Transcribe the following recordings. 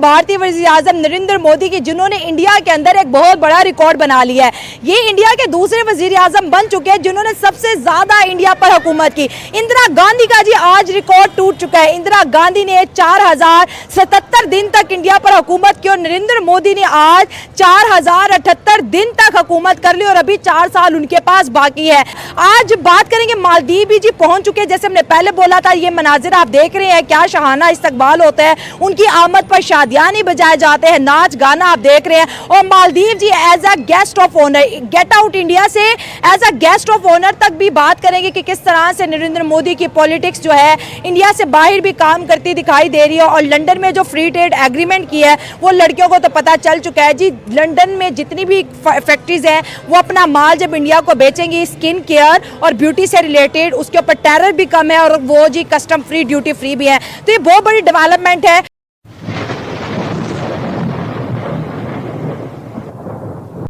भारतीय वज़ीर आज़म नरेंद्र मोदी की, जिन्होंने इंडिया के अंदर एक बहुत बड़ा रिकॉर्ड बना लिया है। ये इंडिया के दूसरे वज़ीर आज़म बन चुके हैं जिन्होंने सबसे ज्यादा इंडिया पर हुकूमत की। इंदिरा गांधी का जी आज रिकॉर्ड टूट चुका है। इंदिरा गांधी ने 4077 दिन तक इंडिया पर हुकूमत की और नरेंद्र मोदी ने आज 4078 दिन तक हुकूमत कर ली और अभी 4 साल उनके पास बाकी है। आज बात करेंगे, मालदीव भी जी पहुंच चुके हैं। जैसे हमने पहले बोला था, ये मनाजिर आप देख रहे हैं, क्या शहाना इस्तकबाल होता है। उनकी आमद पर शादियां नहीं बजाए जाते हैं, नाच गाना आप देख रहे हैं। और Maldives ji as a guest of honour, get out India से as a guest of honour तक भी बात करेंगे कि किस तरह से नरेंद्र मोदी की पॉलिटिक्स जो है इंडिया से बाहर भी काम करती दिखाई दे रही है। और लंदन में जो फ्री ट्रेड एग्रीमेंट किया है वो लड़कियों को तो पता चल चुका है जी। लंदन में जितनी भी फैक्ट्रीज हैं वो अपना माल जब इंडिया को बेचेंगी, स्किन केयर और ब्यूटी से रिलेटेड, उसके ऊपर टैरिफ भी कम है और वो जी कस्टम फ्री, ड्यूटी फ्री भी है। तो ये बहुत बड़ी डेवलपमेंट है।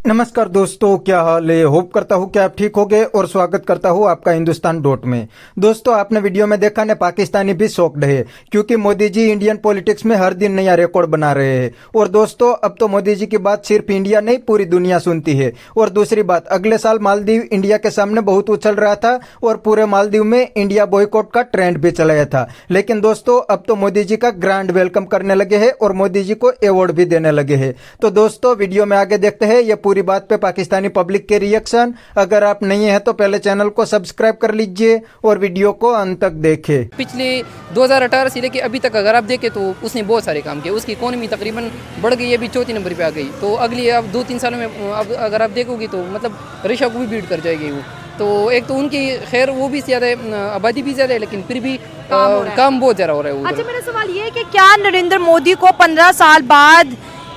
नमस्कार दोस्तों, क्या हाल है। होप करता हूँ कि आप ठीक होंगे और स्वागत करता हूँ आपका हिंदुस्तान डॉट में। दोस्तों, आपने वीडियो में देखा ने पाकिस्तानी भी शॉक्ड है क्योंकि मोदी जी इंडियन पॉलिटिक्स में हर दिन नया रिकॉर्ड बना रहे हैं। और दोस्तों, अब तो मोदी जी की बात सिर्फ इंडिया नहीं पूरी दुनिया सुनती है। और दूसरी बात, अगले साल मालदीव इंडिया के सामने बहुत उछल रहा था और पूरे मालदीव में इंडिया बॉयकॉट का ट्रेंड भी चलाया था। लेकिन दोस्तों, अब तो मोदी जी का ग्रैंड वेलकम करने लगे हैं और मोदी जी को अवार्ड भी देने लगे हैं। तो दोस्तों, वीडियो में आगे देखते हैं ये पूरी बात पे पाकिस्तानी पब्लिक के रिएक्शन। अगर आप नहीं है तो पहले चैनल को सब्सक्राइब कर लीजिए और वीडियो को अंत तक देखें। पिछले 2018 से लेके अभी तक अगर आप देखें तो उसने बहुत सारे काम किए। उसकी इकोनॉमी तकरीबन बढ़ गई है, अभी 4 नंबर पे आ गई। तो अगली अब 2-3 सालों में अब अगर आप देखोगे तो मतलब रशिया को भी बीट कर जाएगी वो। तो एक तो उनकी खैर वो भी ज़्यादा है, आबादी भी ज़्यादा है, लेकिन फिर भी काम बहुत ज़्यादा हो रहा है। अच्छा, मेरा सवाल ये है कि क्या नरेंद्र मोदी को 15 साल बाद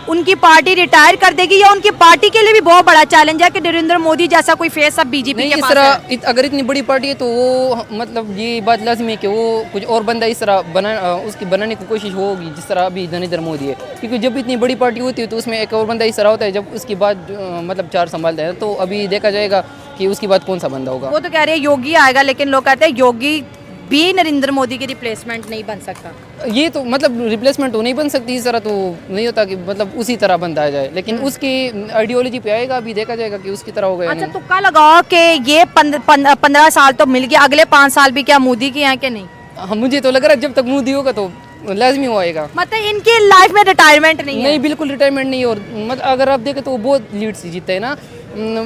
उनकी पार्टी रिटायर कर देगी, या उनकी पार्टी के लिए भी बहुत बड़ा चैलेंज है कि नरेंद्र मोदी जैसा कोई फेस अब बीजेपी के पास है? अगर इतनी बड़ी पार्टी है तो वो मतलब ये बात लाजमी है कि वो कुछ और बंदा इस तरह उसकी बनाने की कोशिश होगी जिस तरह अभी नरेंद्र मोदी है। क्योंकि जब इतनी बड़ी पार्टी होती है तो उसमें एक और बंदा इस तरह होता है जब उसकी बात मतलब 4 संभालता है। तो अभी देखा जाएगा कि उसकी बात कौन सा बंदा होगा। वो तो कह रहे हैं योगी आएगा, लेकिन लोग कहते हैं योगी भी नरेंद्र मोदी की रिप्लेसमेंट नहीं बन सकता। ये तो मतलब रिप्लेसमेंट तो नहीं बन सकती, इस तरह तो नहीं होता कि मतलब उसी तरह बंदा आ जाए, लेकिन उसकी आइडियोलॉजी पे आएगा। अभी देखा जाएगा कि उसकी तरह होगा। अच्छा, तुक्का लगाओ कि ये 15 साल तो मिल गया, अगले 5 साल भी क्या मोदी के हैं कि नहीं? हाँ, मुझे तो लग रहा है जब तक मोदी होगा तो लाजमी वो आएगा। मतलब इनकी लाइफ में रिटायरमेंट नहीं है? नहीं, बिल्कुल रिटायरमेंट नहीं है। और मतलब अगर आप देखें तो वो बहुत लीड से जीतते हैं ना।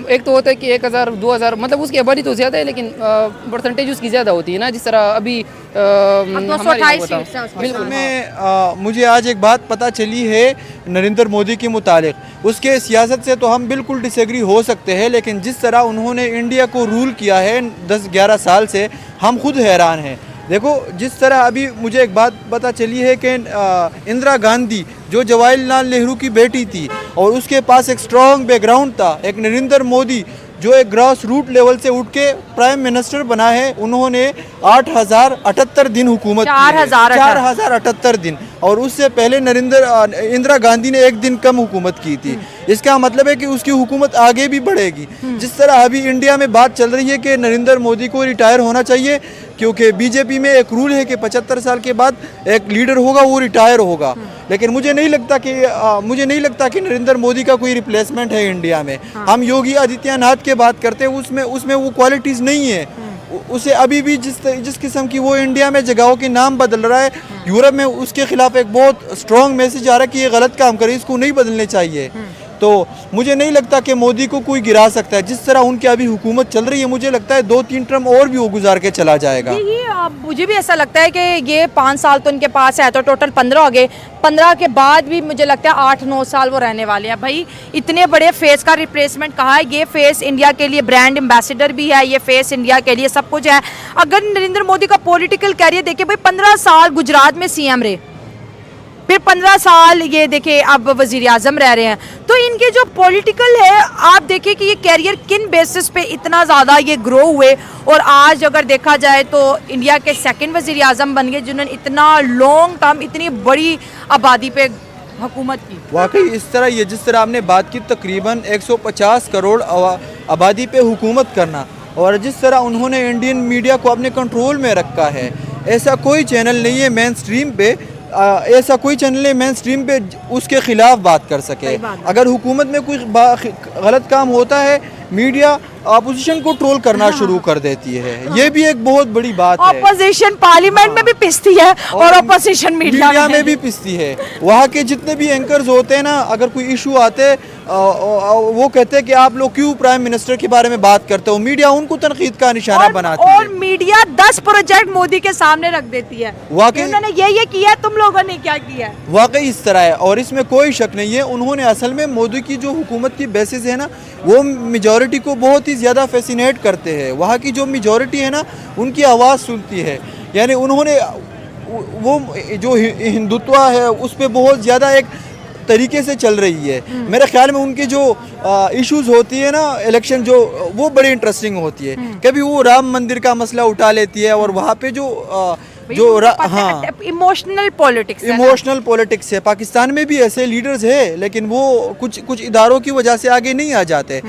एक तो होता है कि 1000 2000 मतलब उसकी आबादी तो ज़्यादा है, लेकिन परसेंटेज उसकी ज़्यादा होती है ना, जिस तरह अभी 228 में मुझे आज एक बात पता चली है नरेंद्र मोदी के मुतालिक। उसके सियासत से तो हम बिल्कुल डिसएग्री हो सकते हैं, लेकिन जिस तरह उन्होंने इंडिया को रूल किया है 10-11 साल से, हम खुद हैरान हैं। देखो, जिस तरह अभी मुझे एक बात पता चली है कि इंदिरा गांधी जो जवाहरलाल नेहरू की बेटी थी और उसके पास एक स्ट्रॉन्ग बैकग्राउंड था, एक नरेंद्र मोदी जो एक ग्रास रूट लेवल से उठ के प्राइम मिनिस्टर बना है, उन्होंने 8078 दिन हुकूमत की है। 4078 दिन। और उससे पहले इंदिरा गांधी ने 1 दिन कम हुकूमत की थी। इसका मतलब है कि उसकी हुकूमत आगे भी बढ़ेगी। जिस तरह अभी इंडिया में बात चल रही है कि नरेंद्र मोदी को रिटायर होना चाहिए, क्योंकि बीजेपी में एक रूल है कि 75 साल के बाद एक लीडर होगा वो रिटायर होगा। लेकिन मुझे नहीं लगता कि नरेंद्र मोदी का कोई रिप्लेसमेंट है इंडिया में। हम योगी आदित्यनाथ के बात करते हैं, उसमें वो क्वालिटीज़ नहीं है। उसे अभी भी जिस किस्म की वो इंडिया में जगहों के नाम बदल रहा है, यूरोप में उसके खिलाफ एक बहुत स्ट्रॉन्ग मैसेज आ रहा है कि ये गलत काम करे, इसको नहीं बदलने चाहिए। तो मुझे नहीं लगता कि मोदी को कोई गिरा सकता है। जिस तरह उनकी अभी हुकूमत चल रही है, मुझे लगता है 2-3 टर्म और भी वो गुजार के चला जाएगा। मुझे भी ऐसा लगता है कि ये 5 साल तो इनके पास है, तो टोटल 15 हो गए। 15 के बाद भी मुझे लगता है 8-9 साल वो रहने वाले हैं। भाई, इतने बड़े फेस का रिप्लेसमेंट कहा है। ये फेस इंडिया के लिए ब्रांड एम्बेसडर भी है, ये फेस इंडिया के लिए सब कुछ है। अगर नरेंद्र मोदी का पॉलिटिकल कैरियर देखिए, भाई 15 साल गुजरात में सीएम रहे, फिर 15 साल ये देखे अब वजीर आजम रह रहे हैं। तो इनके जो पॉलिटिकल है, आप देखिए कि ये कैरियर किन बेसिस पे इतना ज़्यादा ये ग्रो हुए। और आज अगर देखा जाए तो इंडिया के 2nd वजीर आजम बन गए जिन्होंने इतना लॉन्ग टर्म, इतनी बड़ी आबादी पे हुकूमत की। वाकई इस तरह ये जिस तरह आपने बात की, तकरीबन 150 करोड़ आबादी पे हुकूमत करना, और जिस तरह उन्होंने इंडियन मीडिया को अपने कंट्रोल में रखा है, ऐसा कोई चैनल नहीं है मेन स्ट्रीम पे ऐसा कोई चैनल है मेन स्ट्रीम पे उसके खिलाफ बात कर सके। अगर हुकूमत में कोई गलत काम होता है, मीडिया अपोजिशन को ट्रोल करना शुरू कर देती है। ये भी एक बहुत बड़ी बात है। ऑपोजिशन पार्लियामेंट में भी पिसती है और ऑपोजिशन मीडिया में भी पिसती है। वहाँ के जितने भी एंकर्स होते हैं ना, अगर कोई इशू आते वो कहते हैं कि आप लोग क्यों प्राइम मिनिस्टर के बारे में बात करते हो। मीडिया उनको तनकीद का निशाना बनाती है और मीडिया 10 प्रोजेक्ट मोदी के सामने रख देती है। वाकई उन्होंने ये किया, तुम लोगों ने क्या किया है। वाकई इस तरह है और इसमें कोई शक नहीं है। उन्होंने असल में मोदी की जो हुकूमत की बेसिस है ना, वो मेजॉरिटी को बहुत ही ज़्यादा फैसिनेट करते हैं। वहाँ की जो मेजॉरिटी है ना, उनकी आवाज़ सुनती है। यानी उन्होंने वो जो हिंदुत्व है उस पर बहुत ज़्यादा एक तरीके से चल रही है। मेरे ख्याल में उनके जो इश्यूज होती है ना, इलेक्शन जो, वो बड़ी इंटरेस्टिंग होती है। कभी वो राम मंदिर का मसला उठा लेती है और वहाँ पे हाँ, इमोशनल पॉलिटिक्स है। पाकिस्तान में भी ऐसे लीडर्स है, लेकिन वो कुछ इदारों की वजह से आगे नहीं आ जाते।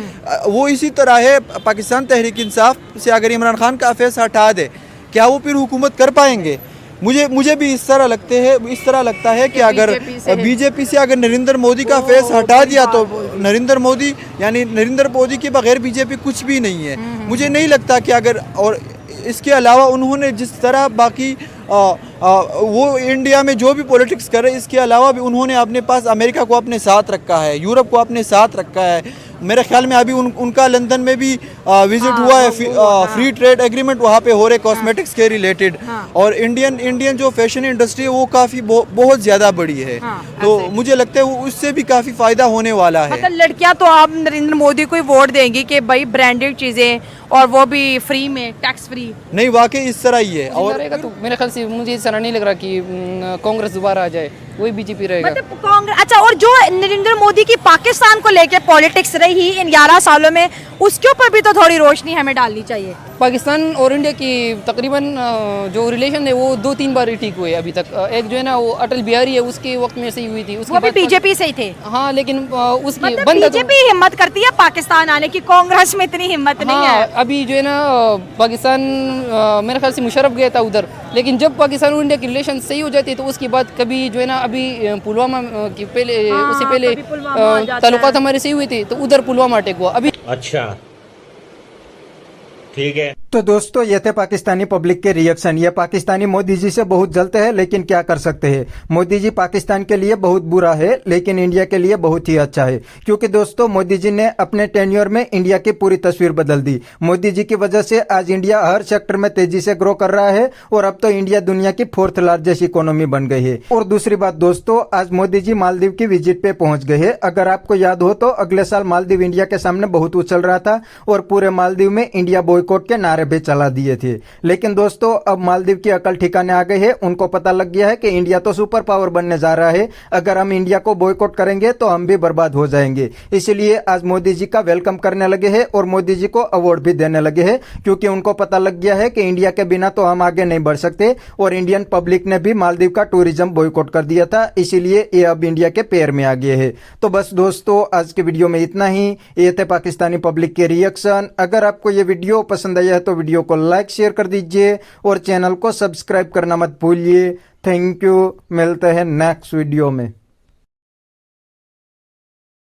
वो इसी तरह है पाकिस्तान तहरीक इंसाफ से अगर इमरान खान का फेस हटा दे, क्या वो फिर हुकूमत कर पाएंगे? मुझे भी इस तरह लगता है कि अगर बीजेपी से अगर नरेंद्र मोदी का फेस हटा दिया तो नरेंद्र मोदी के बगैर बीजेपी कुछ भी नहीं है। मुझे नहीं लगता कि अगर, और इसके अलावा उन्होंने जिस तरह बाकी वो इंडिया में जो भी पॉलिटिक्स कर रहे हैं, इसके अलावा भी उन्होंने अपने पास अमेरिका को अपने साथ रखा है, यूरोप को अपने साथ रखा है। मेरे ख्याल में अभी उनका लंदन में भी विजिट हुआ है। फ्री ट्रेड एग्रीमेंट वहाँ पे हो रहे कॉस्मेटिक्स के रिलेटेड। और इंडियन जो फैशन इंडस्ट्री है वो काफ़ी बहुत ज़्यादा बड़ी है। तो मुझे लगता है वो उससे भी काफ़ी फ़ायदा होने वाला है। मतलब लड़कियाँ तो आप नरेंद्र मोदी को ही वोट देंगी कि भाई ब्रांडेड चीज़ें और वो भी फ्री में, टैक्स फ्री। नहीं, वाकई इस तरह ही है। और तो मेरे ख्याल से मुझे इस तरह नहीं लग रहा कि कांग्रेस दोबारा आ जाए, वही बीजेपी रहेगा। मतलब कांग्रेस, अच्छा, और जो नरेंद्र मोदी की पाकिस्तान को लेके पॉलिटिक्स रही इन 11 सालों में, उसके ऊपर भी तो थोड़ी रोशनी हमें डालनी चाहिए। पाकिस्तान और इंडिया की तकरीबन जो रिलेशन है वो 2-3 बार ही ठीक हुए अभी तक। एक जो है ना वो अटल बिहारी है, उसके वक्त में सही हुई थी, उसके वो भी बीजेपी से ही थे। हाँ, लेकिन उसकी मतलब बीजेपी हिम्मत करती है पाकिस्तान आने की, कांग्रेस में इतनी हिम्मत नहीं है। अभी जो है ना पाकिस्तान मेरे ख्याल से मुशर्रफ गया था उधर, लेकिन जब पाकिस्तान और इंडिया की रिलेशन सही हो जाती है तो उसके बाद कभी जो है ना, अभी पुलवामा की पहले, उससे पहले ताल्लुकात हमारे सही हुए थे, तो उधर पुलवामा अटैक हुआ। अभी अच्छा, ठीक है। तो दोस्तों, ये थे पाकिस्तानी पब्लिक के रिएक्शन। ये पाकिस्तानी मोदी जी से बहुत जलते हैं, लेकिन क्या कर सकते हैं। मोदी जी पाकिस्तान के लिए बहुत बुरा है, लेकिन इंडिया के लिए बहुत ही अच्छा है। क्योंकि दोस्तों, मोदी जी ने अपने टेन्योर में इंडिया की पूरी तस्वीर बदल दी। मोदी जी की वजह से आज इंडिया हर सेक्टर में तेजी से ग्रो कर रहा है और अब तो इंडिया दुनिया की 4th लार्जेस्ट इकोनॉमी बन गई है। और दूसरी बात दोस्तों, आज मोदी जी मालदीव की विजिट पे पहुंच गए हैं। अगर आपको याद हो तो अगले साल मालदीव इंडिया के सामने बहुत उछल रहा था और पूरे मालदीव में इंडिया बॉयकॉट के नारे भी चला दिए थे। लेकिन दोस्तों, अब मालदीव की अकल ठिकाने आ गई है। उनको पता लग गया है कि इंडिया तो सुपर पावर बनने जा रहा है। अगर हम इंडिया को बॉयकॉट करेंगे तो हम भी बर्बाद हो जाएंगे। इसलिए आज मोदी जी का वेलकम करने लगे हैं और मोदी जी को अवार्ड भी देने लगे हैं, क्योंकि उनको पता लग गया है कि इंडिया के बिना तो हम आगे नहीं बढ़ सकते। और इंडियन पब्लिक ने भी मालदीव का टूरिज्म बॉयकॉट कर दिया था, इसीलिए ये अब इंडिया के पैर में आ गए हैं। तो बस दोस्तों, आज के वीडियो में इतना ही। ये थे पाकिस्तानी पब्लिक के रिएक्शन। अगर आपको ये वीडियो पसंद आया है तो वीडियो को लाइक शेयर कर दीजिए और चैनल को सब्सक्राइब करना मत भूलिए। Thank you. मिलते हैं नेक्स्ट वीडियो में।